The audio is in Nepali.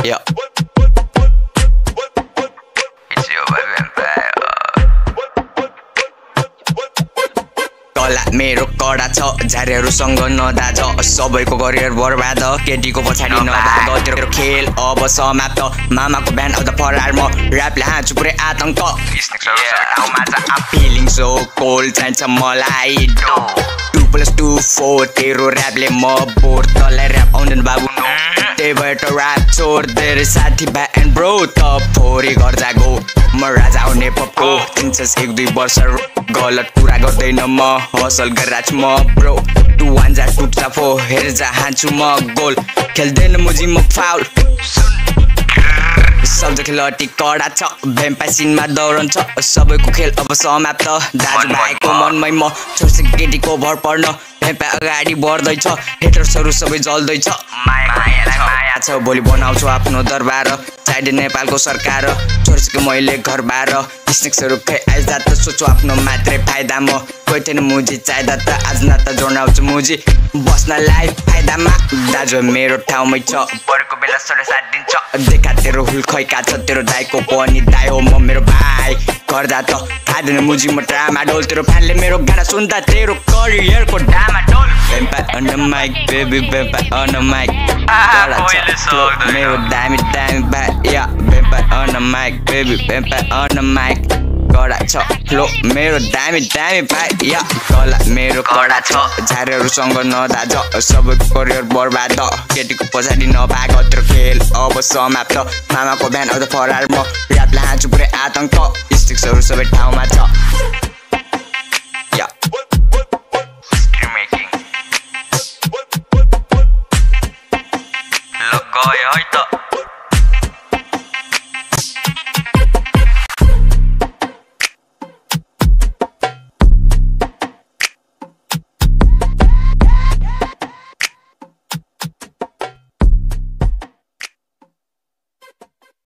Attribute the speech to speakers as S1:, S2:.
S1: Yo. It's your vampire. कला मेरो कडा छ झारेहरुसँग नदाज सबैको करियर बर्बाद केटीको पछाडी नभाग तेरो खेल अब समाप्त मामाको ब्यान अफ द फरार म र्यापले हान्छु पुरै आतंक I'm feeling so cold चाहिन्छ मलाई 2+2 4 तेरो र्यापले म बोर तलाई र्याप आउँदैन बाबु नो त्यही भएर र्याप छोड तेरो साथी भाइ एन्ड ब्रो त फोरी घर जागो म राजा हो नेपको 301-2 वर्ष गलत कुरा गर्दैन म हसल गरिरहेछु म ब्रो टु वान्जा टुट्छ फो हेर चाहन्छु म गोल खेल्दैन मुजी म फाउल सबैको खेल अति कडा छ भ्याम्पायर सिनमा दौडन्छ सबैको खेल अब समाप्त दाजुभाइको मनमै म छोड्छु केटीको भर पर्न भ्याम्पायर अगाडि बढ्दैछ हेटर्सहरू सबै जल्दैछ माया छ भोलि बनाउँछु आफ्नो दरबार चाहिँदै नेपालको सरकार छोड्छु मैले घरबार स्नेक्सहरू खै आइजा त सोच्छु आफ्नो मात्रै फाइदा म कोही थिएन मुजी चाहिँदा त आज न त जोड्न आउँछु मुजी बस्नलाई फाइदामा दाजु मेरो ठाउँमै छ बढेको बेला सडे साथ दिन्छ देखा तेरो हुल खैका छ तेरो दाइको पनि दाइ हो म मेरो भाइ गर्दा त खाँदैन मुजी म ड्रामा डोल तेरो फ्यानले मेरो गाना सुन्दा तेरो करियरको डामा डोल vampire on the mic baby vampire on the mic मेरो दामी दामी भाइ या vampire on the mic baby vampire on the mic कडा छ फ्लो मेरो दामी दामी भाइ या कला मेरो कडा छ झारेहरुसँग नदाज सबैको करियर बर्बाद केटीको पछाडी नभाग तेरो खेल अब समाप्त मामाको ब्यान अफ द फरार म र्यापले हान्छु पुरै आतंक स्टिक्सहरू सबै ठाउँमा छ